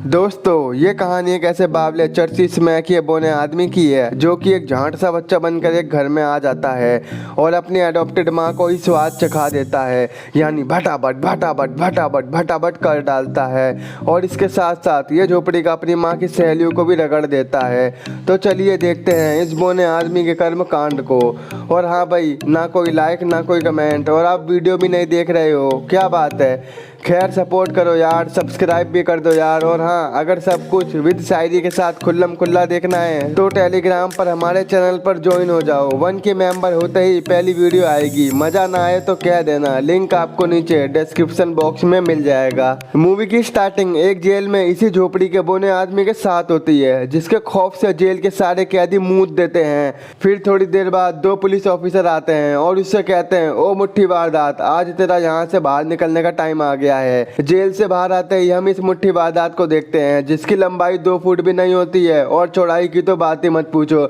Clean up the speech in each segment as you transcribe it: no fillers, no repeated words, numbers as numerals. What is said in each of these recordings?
दोस्तों ये कहानी एक ऐसे बावले चर्ची स्मैकी बोने आदमी की है जो कि एक झांट सा बच्चा बनकर एक घर में आ जाता है और अपनी अडॉप्टेड माँ को ही स्वाद चखा देता है, यानी भटाभट भटाभट भटाभट भटाभट कर डालता है। और इसके साथ साथ ये झोपड़ी का अपनी माँ की सहेलियों को भी रगड़ देता है। तो चलिए देखते हैं इस बोने आदमी के कर्म कांड को। और हाँ भाई, ना कोई लाइक ना कोई कमेंट, और आप वीडियो भी नहीं देख रहे हो, क्या बात है। खैर सपोर्ट करो यार, सब्सक्राइब भी कर दो यार। और हाँ, अगर सब कुछ विद शायरी के साथ खुल्लम खुल्ला देखना है तो टेलीग्राम पर हमारे चैनल पर ज्वाइन हो जाओ। 1 के मेंबर होते ही पहली वीडियो आएगी। मजा ना आए तो कह देना, लिंक आपको नीचे डिस्क्रिप्शन बॉक्स में मिल जाएगा। मूवी की स्टार्टिंग एक जेल में इसी झोपड़ी के बोने आदमी के साथ होती है, जिसके खौफ से जेल के सारे कैदी मूत देते हैं। फिर थोड़ी देर बाद 2 पुलिस ऑफिसर आते हैं और उससे कहते हैं, ओ मुट्ठी वारदात, आज तेरा यहाँ से बाहर निकलने का टाइम आ गया है। जेल से बाहर आते ही हम इस मुट्ठी वारदात को देखते हैं, जिसकी लंबाई 2 फुट भी नहीं होती है और चौड़ाई की तो बात ही मत पूछो।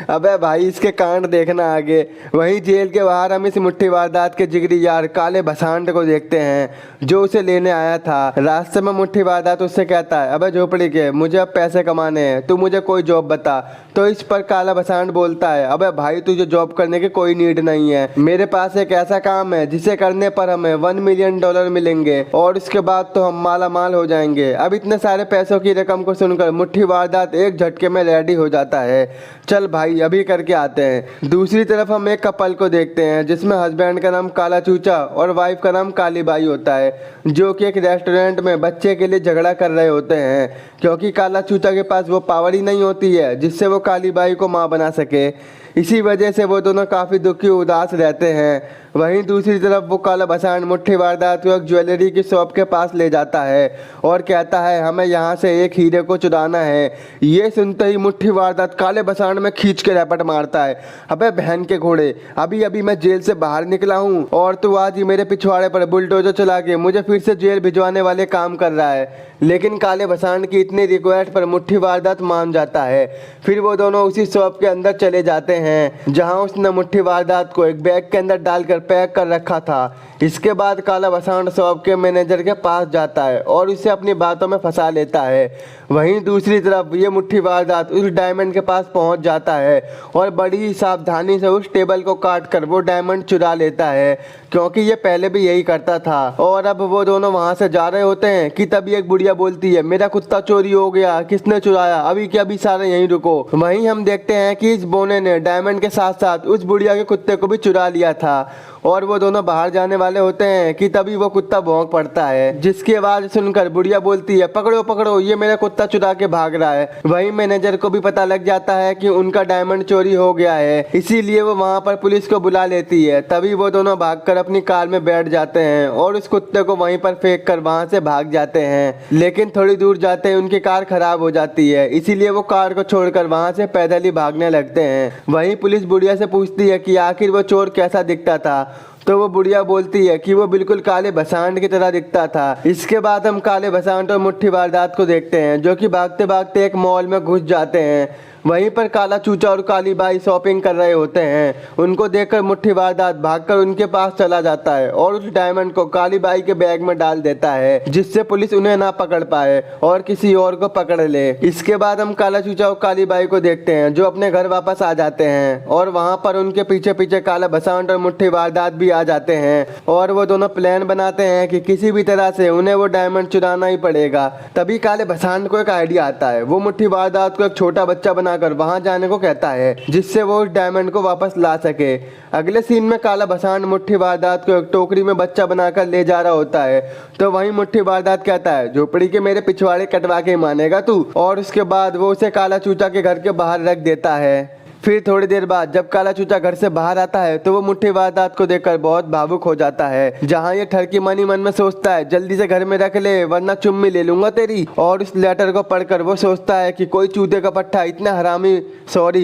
अबे भाई, इसके कांड देखना आगे। वहीं जेल के बाहर हम इस मुट्ठी वारदात के जिगरी यार काले भसांड को देखते हैं, जो उसे लेने आया था। रास्ते में मुट्ठी वारदात उससे कहता है, अबे झोपड़ी के, मुझे अब पैसे कमाने हैं, तू मुझे कोई जॉब बता। तो इस पर काला भसांड बोलता है, अबे भाई, तुझे जॉब करने की कोई नीड नहीं है। मेरे पास एक ऐसा काम है जिसे करने पर हमें $1 मिलियन मिलेंगे और उसके बाद तो हम माला माल हो जाएंगे। अब इतने सारे पैसों की रकम को सुनकर मुट्ठी वारदात एक झटके में रेडी हो जाता है। चल भाई, अभी करके आते हैं। दूसरी तरफ हम एक कपल को देखते हैं, जिसमें हस्बैंड का नाम काला चूचा और वाइफ का नाम काली बाई होता है, जो कि एक रेस्टोरेंट में बच्चे के लिए झगड़ा कर रहे होते हैं, क्योंकि काला चूचा के पास वो पावर ही नहीं होती है जिससे वो काली बाई को माँ बना सके। इसी वजह से वो दोनों काफ़ी दुखी उदास रहते हैं। वहीं दूसरी तरफ वो काला भसांड मुट्ठी वारदात को एक ज्वेलरी की शॉप के पास ले जाता है और कहता है, हमें यहाँ से एक हीरे को चुराना है। ये सुनते ही मुट्ठी वारदात काले भसांड में खींच के रैपट मारता है, अबे बहन के घोड़े, अभी अभी मैं जेल से बाहर निकला हूँ और तू आज ही मेरे पिछवाड़े पर बुलडोजर चला के मुझे फिर से जेल भिजवाने वाले काम कर रहा है। लेकिन काले भसांड की इतनी रिक्वेस्ट पर मुट्ठी वारदात मान जाता है। फिर वो दोनों उसी शॉप के अंदर चले जाते हैं, जहां उसने मुट्ठी वारदात को एक बैग के अंदर डालकर पैक कर रखा था। इसके बाद काला भसांड शॉप के मैनेजर के पास जाता है और उसे अपनी बातों में फंसा लेता है। वहीं दूसरी तरफ ये मुट्ठी वारदात उस डायमंड के पास पहुंच जाता है और बड़ी ही सावधानी से उस टेबल को काट कर वो डायमंड चुरा लेता है, क्योंकि ये पहले भी यही करता था। और अब वो दोनों वहां से जा रहे होते हैं कि तभी एक बुढ़िया बोलती है, मेरा कुत्ता चोरी हो गया, किसने चुराया, अभी के अभी सारे यहीं रुको। वहीं हम देखते हैं कि इस बोने ने डायमंड के साथ साथ उस बुढ़िया के कुत्ते को भी चुरा लिया था और वो दोनों बाहर जाने वाले होते हैं कि तभी वो कुत्ता भौंक पड़ता है, जिसकी आवाज सुनकर बुढ़िया बोलती है, पकड़ो पकड़ो, ये मेरा कुत्ता चुरा के भाग रहा है। वहीं मैनेजर को भी पता लग जाता है कि उनका डायमंड चोरी हो गया है, इसीलिए वो वहां पर पुलिस को बुला लेती है। तभी वो दोनों भागकर अपनी कार में बैठ जाते हैं और उस कुत्ते को वहीं पर फेंक कर वहां से भाग जाते हैं। लेकिन थोड़ी दूर जाते ही उनकी कार खराब हो जाती है, इसीलिए वो कार को छोड़कर वहां से पैदल ही भागने लगते हैं। वहीं पुलिस बुढ़िया से पूछती है कि आखिर वो चोर कैसा दिखता था, तो वो बुढ़िया बोलती है कि वो बिल्कुल काले भसांड की तरह दिखता था। इसके बाद हम काले भसांड और मुट्ठी वारदात को देखते हैं, जो कि भागते भागते एक मॉल में घुस जाते हैं। वहीं पर काला चूचा और काली बाई शॉपिंग कर रहे होते हैं। उनको देखकर मुट्ठी वारदात भागकर उनके पास चला जाता है और उस डायमंड को काली बाई के बैग में डाल देता है, जिससे पुलिस उन्हें ना पकड़ पाए और किसी और को पकड़ ले। इसके बाद हम काला चूचा और काली बाई को देखते हैं, जो अपने घर वापस आ जाते हैं और वहां पर उनके पीछे पीछे काला भसांड और मुट्ठी वारदात भी आ जाते हैं और वो दोनों प्लान बनाते हैं कि किसी भी तरह से उन्हें वो डायमंड चुराना ही पड़ेगा। तभी काले भसांड को एक आइडिया आता है, वो मुट्ठी वारदात को एक छोटा बच्चा बनाकर वहां जाने को कहता है, जिससे वो उस डायमंड को वापस ला सके। अगले सीन में काला भसांड मुट्ठी वारदात को एक टोकरी में बच्चा बनाकर ले जा रहा होता है, तो वहीं मुट्ठी वारदात कहता है, झोपड़ी के मेरे पिछवाड़े कटवा के मानेगा तू। और उसके बाद वो उसे काला चूचा के घर के बाहर रख देता है। फिर थोड़ी देर बाद जब काला चूचा घर से बाहर आता है तो वो मुट्ठी वारदात को देखकर बहुत भावुक हो जाता है, जहाँ ये ठरकी मनी मन में सोचता है, जल्दी से घर में रख ले वरना चुम्मी ले लूंगा तेरी। और उस लेटर को पढ़कर वो सोचता है कि कोई चूते का पट्टा इतने हरामी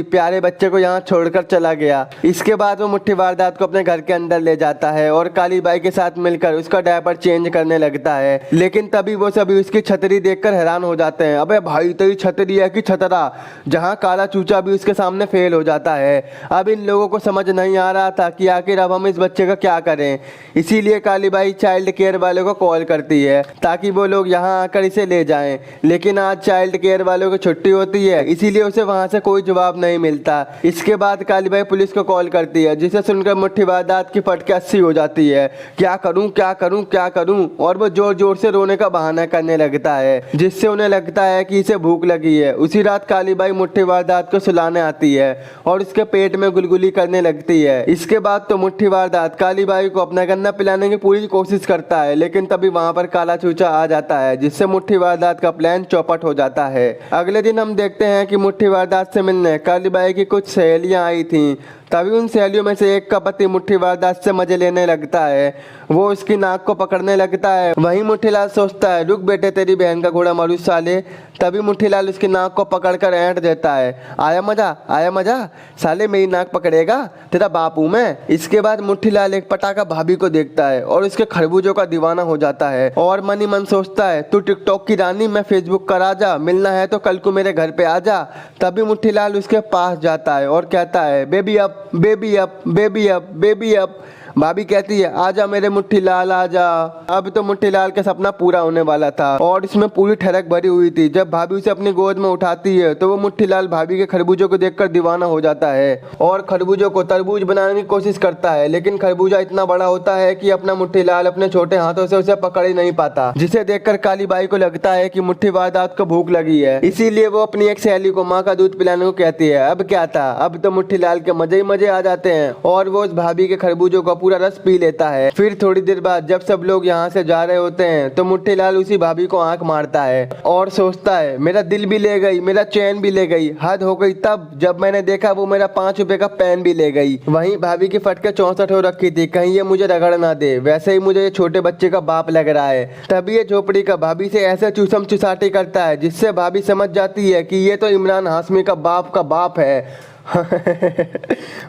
प्यारे बच्चे को यहाँ छोड़कर चला गया। इसके बाद वो मुट्ठी वारदात को अपने घर के अंदर ले जाता है और काली बाई के साथ मिलकर उसका डायपर चेंज करने लगता है। लेकिन तभी वो सभी उसकी छतरी देखकर हैरान हो जाते हैं, अबे भाई तेरी छतरी है कि छतरा, जहाँ काला चूचा भी उसके सामने फेल फेल हो जाता है। अब इन लोगों को समझ नहीं आ रहा था कि आखिर अब हम इस बच्चे का क्या करें। इसीलिए काली बाई चाइल्ड केयर वालों को कॉल करती है ताकि वो लोग यहाँ आकर इसे ले जाएं। लेकिन आज चाइल्ड केयर वालों की छुट्टी होती है, इसीलिए उसे वहाँ से कोई जवाब नहीं मिलता। इसके बाद काली बाई पुलिस को कॉल करती है, जिसे सुनकर मुट्ठीबाज दांत की फटके 80 हो जाती है। क्या करूं क्या करूं क्या करूं, और वो जोर जोर से रोने का बहाना करने लगता है, जिससे उन्हें लगता है कि इसे भूख लगी है। उसी रात काली बाई मुट्ठीबाज दांत को सुलाने आती है और उसके पेट में गुलगुली करने लगती है। इसके बाद तो मुट्ठीबाज दांत काली बाई को अपना गन्ना पिलाने की पूरी कोशिश करता है, लेकिन तभी वहाँ पर काला चूचा आ जाता है, जिससे मुट्ठीबाज दांत का प्लान चौपट हो जाता है। अगले दिन हम देखते हैं कि मुट्ठीबाज दांत से मिलने काली बाई की कुछ सहेलियां आई थीं। तभी उन सहेलियों में से एक का पति मुट्ठीबाज दांत से मजे लेने लगता है। वो उसकी नाक को पकड़ने लगता है। वहीं मुट्ठीलाल सोचता है, रुक बेटे, तेरी बहन का घोड़ा मारू साले। तभी मुट्ठीलाल उसकी नाक को पकड़कर ऐंठ देता है। आया मजा साले, मेरी नाक पकड़ेगा, तेरा बाप हूं मैं। इसके बाद मुट्ठीलाल एक पटाखा भाभी को देखता है और उसके खरबूजों का दीवाना हो जाता है और मन ही मन सोचता है, तू टिकटॉक की रानी, मैं फेसबुक का राजा, मिलना है तो कल को मेरे घर पे आ जा। तभी मुट्ठीलाल उसके पास जाता है और कहता है, baby up baby up baby up baby up. भाभी कहती है, आजा मेरे मुट्ठीलाल आजा। अब तो मुट्ठीलाल का सपना पूरा होने वाला था और इसमें पूरी ठरक भरी हुई थी। जब भाभी उसे अपनी गोद में उठाती है तो वो मुट्ठीलाल भाभी के खरबूजों को देखकर दीवाना हो जाता है और खरबूजों को तरबूज बनाने की कोशिश करता है, लेकिन खरबूजा इतना बड़ा होता है कि अपना मुट्ठीलाल अपने छोटे हाथों से उसे पकड़ ही नहीं पाता, जिसे देखकर काली बाई को लगता है कि मुट्ठीबाज दांत को भूख लगी है। इसीलिए वो अपनी एक सहेली को माँ का दूध पिलाने को कहती है। अब क्या था, अब तो मुट्ठीलाल के मजे ही मजे आ जाते हैं और वो उस भाभी के खरबूजों को पूरा रस पी लेता है। फिर थोड़ी देर बाद जब सब लोग यहाँ से जा रहे होते हैं तो मुट्ठीलाल उसी भाभी को आंख मारता है और सोचता है, मेरा दिल भी ले गई, मेरा चैन भी ले गई, हद हो गई तब जब मैंने देखा वो मेरा 5 रुपए का पेन भी ले गई। वहीं भाभी की फटके 64 हो रखी थी, कहीं ये मुझे रगड़ ना दे, वैसे ही मुझे ये छोटे बच्चे का बाप लग रहा है। तभी ये झोपड़ी का भाभी से ऐसे चूसम चुसाटी करता है जिससे भाभी समझ जाती है कि ये तो इमरान हाशमी का बाप है।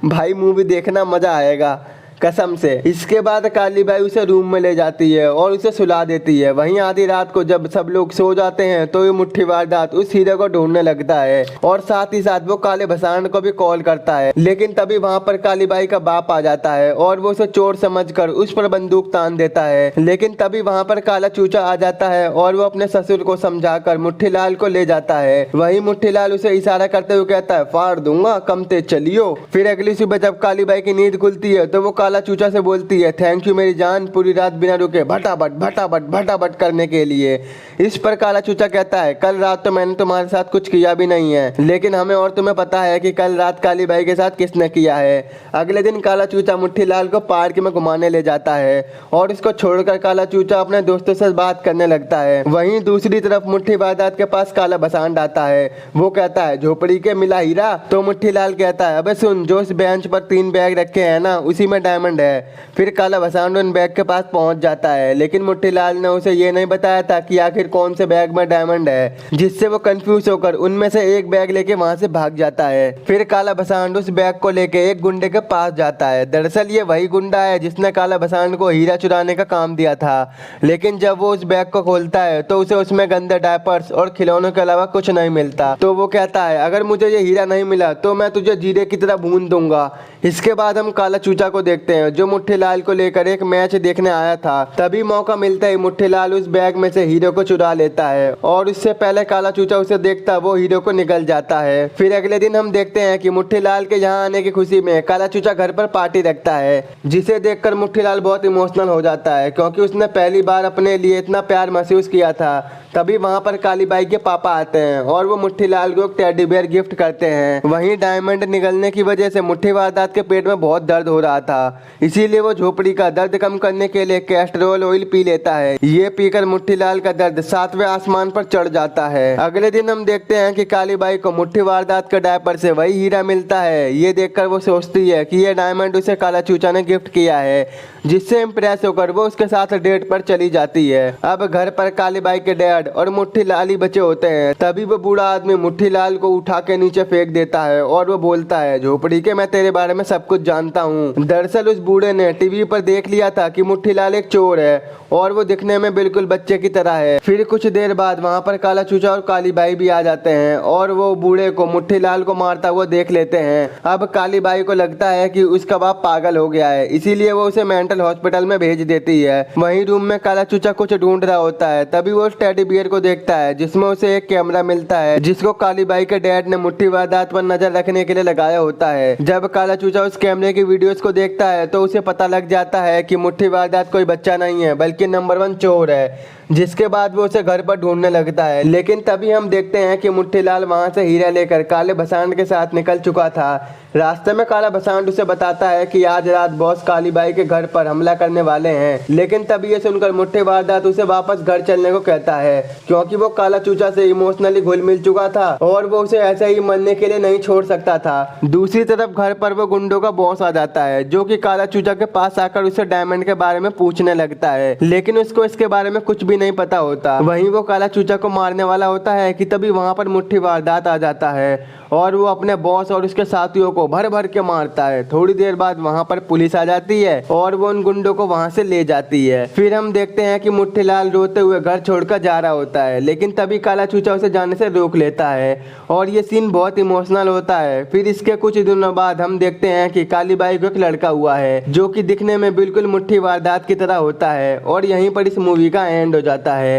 भाई मूवी देखना मजा आएगा कसम से। इसके बाद काली बाई उसे रूम में ले जाती है और उसे सुला देती है। वहीं आधी रात को जब सब लोग सो जाते हैं तो ये मुट्ठीबाज दांत उस हीरे को ढूंढने लगता है और साथ ही साथ वो काले भसाण को भी कॉल करता है, लेकिन तभी वहां पर काली बाई का बाप आ जाता है और वो उसे चोर समझकर उस पर बंदूक तान देता है। लेकिन तभी वहां पर काला चूचा आ जाता है और वो अपने ससुर को समझाकर मुट्ठीलाल को ले जाता है। वही मुट्ठीलाल उसे इशारा करते हुए कहता है, फाड़ दूंगा, कम तेज चलियो। फिर अगली सुबह जब काली बाई की नींद खुलती है तो वो काला चूचा से बोलती है, थैंक यू मेरी जान, पूरी रात बिना रुके भटाभट करने के लिए। इस पर काला चूचा कहता है, कल रात तो मैंने तुम्हारे साथ कुछ किया भी नहीं है, लेकिन हमें और तुम्हें पता है कि कल रात काली बाई के साथ किसने किया है। अगले दिन काला चूचा मुट्ठीलाल को पार्क में घुमाने ले जाता है और इसको छोड़कर काला चूचा अपने दोस्तों से बात करने लगता है। वहीं दूसरी तरफ मुट्ठीबाज दांत के पास काला भसांड आता है। वो कहता है, झोपड़ी के मिला हीरा? तो मुट्ठीलाल कहता है, अबे सुन, जो इस बेंच पर 3 बैग रखे हैं ना, उसी में डायमंड है। फिर काला भसांड उन बैग के पास पहुंच जाता है, लेकिन मुट्ठीलाल ने उसे ये नहीं बताया था कि आखिर कौन से बैग में डायमंड है, जिससे वो कंफ्यूज होकर उनमें से एक बैग लेके वहां से भाग जाता है। फिर काला भसांड उस बैग को लेके एक गुंडे के पास जाता है। दरअसल ये वही गुंडा है जिसने काला भसांड को हीरा चुराने का काम दिया था, लेकिन जब वो उस बैग को खोलता है तो उसे उसमें गंदे डायपर्स और खिलौनों के अलावा कुछ नहीं मिलता। तो वो कहता है, अगर मुझे ये हीरा नहीं मिला तो मैं तुझे जीरे की तरह भून दूंगा। इसके बाद हम काला चूचा को देखते हैं जो मुट्ठीलाल को लेकर एक मैच देखने आया था। तभी मौका मिलता है मुट्ठीलाल उस बैग में से हीरो को चुरा लेता है और उससे पहले काला चूचा उसे देखता वो हीरो को निकल जाता है। फिर अगले दिन हम देखते हैं कि मुट्ठीलाल के यहाँ आने की खुशी में काला चूचा घर पर पार्टी रखता है, जिसे देखकर मुट्ठीलाल बहुत इमोशनल हो जाता है क्योंकि उसने पहली बार अपने लिए इतना प्यार महसूस किया था। तभी वहाँ पर काली बाई के पापा आते हैं और वो मुट्ठीलाल को एक टेडी बेयर गिफ्ट करते हैं। वहीं डायमंड निकलने की वजह से मुट्ठीबाज दांत के पेट में बहुत दर्द हो रहा था, इसीलिए वो झोपड़ी का दर्द कम करने के लिए कैस्ट्रोल ऑयल पी लेता है। ये पीकर मुट्ठीलाल का दर्द 7वें आसमान पर चढ़ जाता है। अगले दिन हम देखते हैं कि काली बाई को मुट्ठीबाज दांत के डायपर से वही हीरा मिलता है। ये देखकर वो सोचती है कि ये डायमंड उसे काला चूचा ने गिफ्ट किया है, जिससे इम्प्रेस होकर वो उसके साथ डेट पर चली जाती है। अब घर पर काली बाई के डैड और मुट्ठीलाल ही बचे होते हैं। तभी वो बूढ़ा आदमी मुट्ठीलाल को उठा के नीचे फेंक देता है और वो बोलता है, झोपड़ी के मैं तेरे बारे में सब कुछ जानता हूँ। दरअसल उस बूढ़े ने टीवी पर देख लिया था कि मुट्ठीलाल एक चोर है और वो दिखने में बिल्कुल बच्चे की तरह है। फिर कुछ देर बाद वहाँ पर काला चूचा और काली बाई भी आ जाते हैं और वो बूढ़े को मुट्ठी लाल को मारता हुआ देख लेते हैं। अब काली बाई को लगता है कि उसका बाप पागल हो गया है, इसीलिए वो उसे मेंटल हॉस्पिटल में भेज देती है। वहीं रूम में काला चूचा कुछ ढूंढ रहा होता है, तभी वो उस टेडी बियर को देखता है जिसमें उसे एक कैमरा मिलता है जिसको काली बाई के डैड ने मुट्ठी वारदात पर नजर रखने के लिए लगाया होता है। जब काला चूचा उस कैमरे की वीडियोस को देखता है तो उसे पता लग जाता है कि मुट्ठी वारदात कोई बच्चा नहीं है बल्कि नंबर 1 चोर है। जिसके बाद वो उसे घर पर ढूंढने लगता है, लेकिन तभी हम देखते हैं कि मुट्ठीलाल वहां से हीरा लेकर काले भसांड के साथ निकल चुका था। रास्ते में काला भसांड उसे बताता है कि आज रात बॉस काली बाई के घर पर हमला करने वाले हैं, लेकिन तभी ये सुनकर मुट्ठी वारदात उसे वापस घर चलने को कहता है क्योंकि वो काला चूचा से इमोशनली घुल मिल चुका था और वो उसे ऐसे ही मरने के लिए नहीं छोड़ सकता था। दूसरी तरफ घर पर वो गुंडों का बॉस आ जाता है जो कि काला चूचा के पास आकर उसे डायमंड के बारे में पूछने लगता है, लेकिन उसको इसके बारे में कुछ भी नहीं पता होता। वहीं वो काला चूचा को मारने वाला होता है कि तभी वहां पर मुट्ठी वारदात आ जाता है और वो अपने बॉस और उसके साथियों को भर भर के मारता है। थोड़ी देर बाद वहां पर पुलिस आ जाती है और वो उन गुंडों को वहां से ले जाती है। फिर हम देखते हैं कि मुट्ठीलाल रोते हुए घर छोड़कर जा रहा होता है, लेकिन तभी काला चूचा उसे जाने से रोक लेता है और ये सीन बहुत इमोशनल होता है। फिर इसके कुछ दिनों बाद हम देखते हैं कि काली बाई को एक लड़का हुआ है जो कि दिखने में बिल्कुल मुट्ठी वारदात की तरह होता है और यहीं पर इस मूवी का एंड हो जाता है।